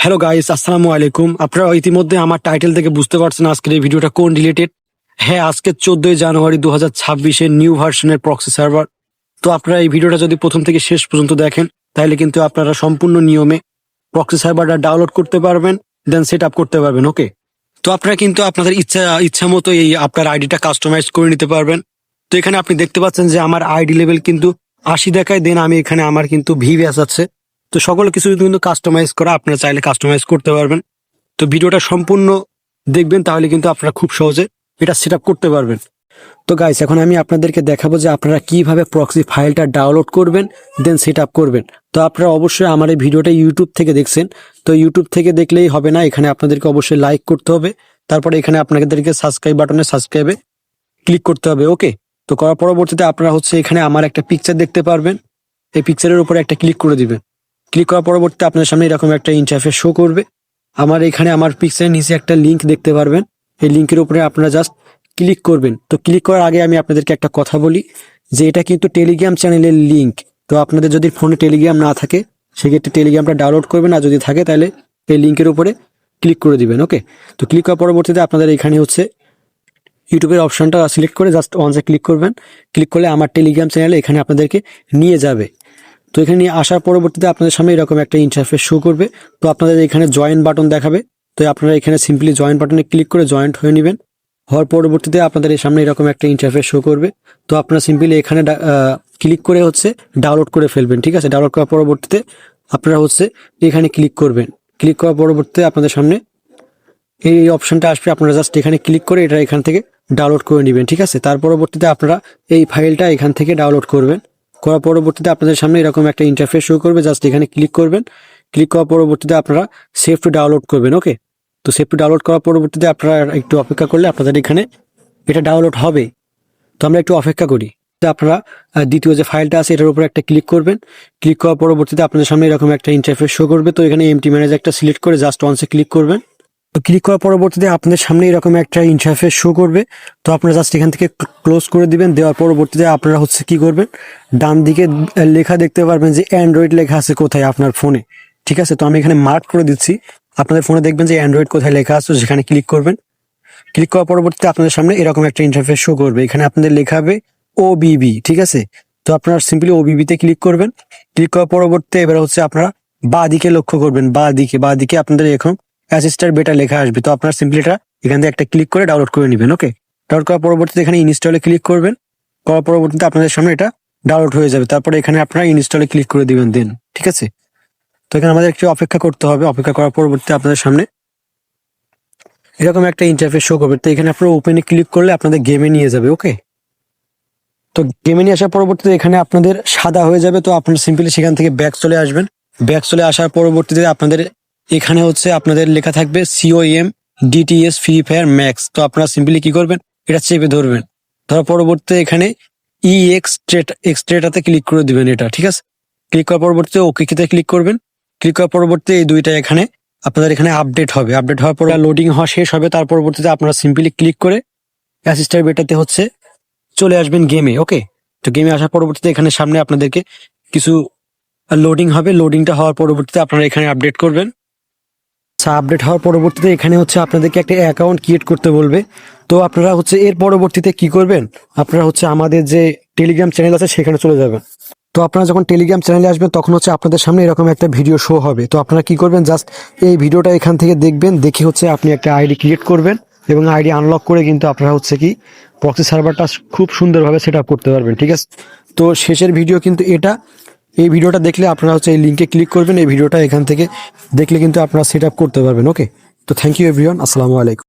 Hello guys, আসসালামু আলাইকুম। আপনারা ইতিমধ্যে আমার টাইটেল থেকে বুঝতে পারছেন আজকের এই ভিডিওটা কোন রিলেটেড। হ্যাঁ, আজকে 14 জানুয়ারি 2026 নিউ ভার্সনের প্রক্সি সার্ভার। তো আপনারা এই ভিডিওটা যদি প্রথম থেকে শেষ পর্যন্ত দেখেন তাহলে কিন্তু আপনারা সম্পূর্ণ নিয়মে প্রক্সি সার্ভারটা ডাউনলোড করতে পারবেন, দেন সেট আপ করতে পারবেন। ওকে, তো আপনারা কিন্তু আপনাদের ইচ্ছা মতো এই আপনার আইডিটা কাস্টমাইজ করে নিতে পারবেন। তো এখানে আপনি দেখতে পাচ্ছেন যে আমার আইডি লেভেল কিন্তু 80 দেখায়, দেন আমি এখানে আমার কিন্তু ভিভিএস আছে। তো সকল কিছু কিন্তু কাস্টমাইজ করা, আপনারা চাইলে কাস্টমাইজ করতে পারবেন। তো ভিডিওটা সম্পূর্ণ দেখবেন তাহলে কিন্তু আপনারা খুব সহজে এটা সেট করতে পারবেন। তো গাইস, এখন আমি আপনাদেরকে দেখাবো যে আপনারা কিভাবে প্রক্সি ফাইলটা ডাউনলোড করবেন, দেন সেট করবেন। তো আপনারা অবশ্যই আমার এই ভিডিওটা ইউটিউব থেকে দেখছেন। তো ইউটিউব থেকে দেখলেই হবে না, এখানে আপনাদেরকে অবশ্যই লাইক করতে হবে, তারপরে এখানে আপনাদেরকে সাবস্ক্রাইব বাটনে সাবস্ক্রাইবে ক্লিক করতে হবে। ওকে, তো করার পরবর্তীতে আপনারা এখানে আমার একটা পিকচার দেখতে পারবেন, এই পিকচারের উপরে একটা ক্লিক করে দিবেন। ক্লিক করার পরবর্তীতে আপনার সামনে এরকম একটা ইন্টারফেস শো করবে। আমার এখানে আমার পিকচারের নিচে একটা লিংক দেখতে পারবেন, এই লিংকের উপরে আপনারা জাস্ট ক্লিক করবেন। তো ক্লিক করার আগে আমি আপনাদেরকে একটা কথা বলি যে এটা কিন্তু টেলিগ্রাম চ্যানেলের লিংক। তো আপনাদের যদি ফোনে টেলিগ্রাম না থাকে সেক্ষেত্রে টেলিগ্রামটা ডাউনলোড করবেন, আর যদি থাকে তাহলে এই লিংকের উপরে ক্লিক করে দিবেন। ওকে, তো ক্লিক করার পরবর্তীতে আপনাদের এখানে ইউটিউবের অপশনটা সিলেক্ট করে জাস্ট ওয়ান্সে ক্লিক করবেন। ক্লিক করলে আমার টেলিগ্রাম চ্যানেলে এখানে আপনাদেরকে নিয়ে যাবে। তো এখানে নিয়ে আসার পরবর্তীতে আপনাদের সামনে এরকম একটা ইন্টারফেস শো করবে। তো আপনাদের এখানে জয়েন বাটন দেখাবে। তো আপনারা এখানে সিম্পলি জয়েন বাটনে ক্লিক করে জয়েন্ট হয়ে নেবেন। হওয়ার পরবর্তীতে আপনাদের এই সামনে এরকম একটা ইন্টারফেস শো করবে। তো আপনারা সিম্পলি এখানে ক্লিক করে ডাউনলোড করে ফেলবেন। ঠিক আছে, ডাউনলোড করার পরবর্তীতে আপনারা এখানে ক্লিক করবেন। ক্লিক করার পরবর্তীতে আপনাদের সামনে এই অপশনটা আসবে, আপনারা জাস্ট এখানে ক্লিক করে এটা এখান থেকে ডাউনলোড করে নেবেন। ঠিক আছে, তার পরবর্তীতে আপনারা এই ফাইলটা এখান থেকে ডাউনলোড করবেন। করার পরবর্তীতে আপনাদের সামনে এরকম একটা ইন্টারফেস শো করবে, জাস্ট এখানে ক্লিক করবেন। ক্লিক করার পরবর্তীতে আপনারা সেভ টু ডাউনলোড করবেন। ওকে, তো সেভ টু ডাউনলোড করার পরবর্তীতে আপনারা একটু অপেক্ষা করলে আপনাদের এখানে এটা ডাউনলোড হবে। তো আমরা একটু অপেক্ষা করি। তো আপনারা দ্বিতীয় যে ফাইলটা আছে এটার উপর একটা ক্লিক করবেন। ক্লিক করার পরবর্তীতে আপনাদের সামনে এরকম একটা ইন্টারফেস শো করবে। তো এখানে এমটি ম্যানেজার একটা সিলেক্ট করে জাস্ট ওয়ান্সে ক্লিক করবেন। তো ক্লিক করার পরবর্তীতে আপনাদের সামনে এরকম একটা ইন্টারফেস শো করবে। তো আপনারা জাস্ট এখান থেকে ক্লোজ করে দিবেন। দেওয়ার পরবর্তীতে আপনারা কি করবেন, ডান দিকে লেখা দেখতে পারবেন যে অ্যান্ড্রয়েড লেখা আছে কোথায় আপনার ফোনে। ঠিক আছে, তো আমি এখানে মার্ক করে দিচ্ছি। আপনাদের ফোনে দেখবেন যে অ্যান্ড্রয়েড কোথায় লেখা আছে, সেখানে ক্লিক করবেন। ক্লিক করার পরবর্তীতে আপনাদের সামনে এরকম একটা ইন্টারফেস শো করবে। এখানে আপনাদের লেখা হবে ওবিবি। ঠিক আছে, তো আপনারা সিম্পলি ওবিবিতে ক্লিক করবেন। ক্লিক করার পরবর্তীতে এবার আপনারা বাঁ দিকে লক্ষ্য করবেন, বাঁ দিকে আপনাদের এখন অ্যাসিস্টার বেটা লেখা আসবে। তো আপনারা সিম্পলি এটা এখান থেকে একটা ক্লিক করে ডাউনলোড করে নেবেন। ওকে, ডাউনলোড করার পরবর্তীতে এখানে ইনস্টলে ক্লিক করবেন। করার পরবর্তীতে আপনাদের সামনে এটা ডাউনলোড হয়ে যাবে। তারপরে এখানে আপনারা ইনস্টলে ক্লিক করে দিবেন দেন। ঠিক আছে, তো এখানে আমাদের একটু অপেক্ষা করতে হবে। অপেক্ষা করার পরবর্তীতে আপনাদের সামনে এরকম একটা ইন্টারফেস শো করবে। তো এখানে আপনারা ওপেনে ক্লিক করলে আপনাদের গেমে নিয়ে যাবে। ওকে, তো গেমে নিয়ে আসার পরবর্তীতে এখানে আপনাদের সাদা হয়ে যাবে। তো আপনারা সিম্পলি সেখান থেকে ব্যাক চলে আসবেন। ব্যাক চলে আসার পরবর্তীতে আপনাদের এখানে আপনাদের লেখা থাকবে COM DTS free fire max. তো আপনারা সিম্পলি কি করবেন, এটা চেপে ধরবেন। ধরার পরবর্তীতে এখানে এক্সট্রেটাতে ক্লিক করে দিবেন এটা। ঠিক আছে, ক্লিক করার পরবর্তীতে ওকে তে ক্লিক করবেন। ক্লিক করার পরবর্তীতে এই দুইটা এখানে আপনাদের এখানে আপডেট হবে। আপডেট হওয়ার পর লোডিং হওয়া শেষ হবে। তার পরবর্তীতে আপনারা সিম্পলি ক্লিক করে অ্যাসিস্টার বেটাতে চলে আসবেন গেমে। ওকে, তো গেমে আসার পরবর্তীতে এখানে সামনে আপনাদেরকে কিছু লোডিং হবে। লোডিংটা হওয়ার পরবর্তীতে আপনারা এখানে আপডেট করবেন। আপডেট হওয়ার পরবর্তীতে এখানে আপনাদেরকে একটা অ্যাকাউন্ট ক্রিয়েট করতে বলবে। তো আপনারা এর পরবর্তীতে কি করবেন, আপনারা আমাদের যে টেলিগ্রাম চ্যানেল আছে সেখানে চলে যাবেন। তো আপনারা যখন টেলিগ্রাম চ্যানেলে আসবেন তখন আপনাদের সামনে এরকম একটা ভিডিও শো হবে। তো আপনারা কি করবেন, জাস্ট এই ভিডিওটা এখান থেকে দেখবেন, দেখে আপনি একটা আইডি ক্রিয়েট করবেন এবং আইডি আনলক করে কিন্তু আপনারা কি প্রক্সি সার্ভারটা খুব সুন্দরভাবে সেট আপ করতে পারবেন। ঠিক আছে, তো শেষের ভিডিও কিন্তু এটা। এই ভিডিওটা দেখলে আপনারা এই লিঙ্কে ক্লিক করবেন। এই ভিডিওটা এখান থেকে দেখলে কিন্তু আপনারা সেট আপ করতে পারবেন। ওকে, তো থ্যাংক ইউ এভরিওয়ান, আসসালামু আলাইকুম।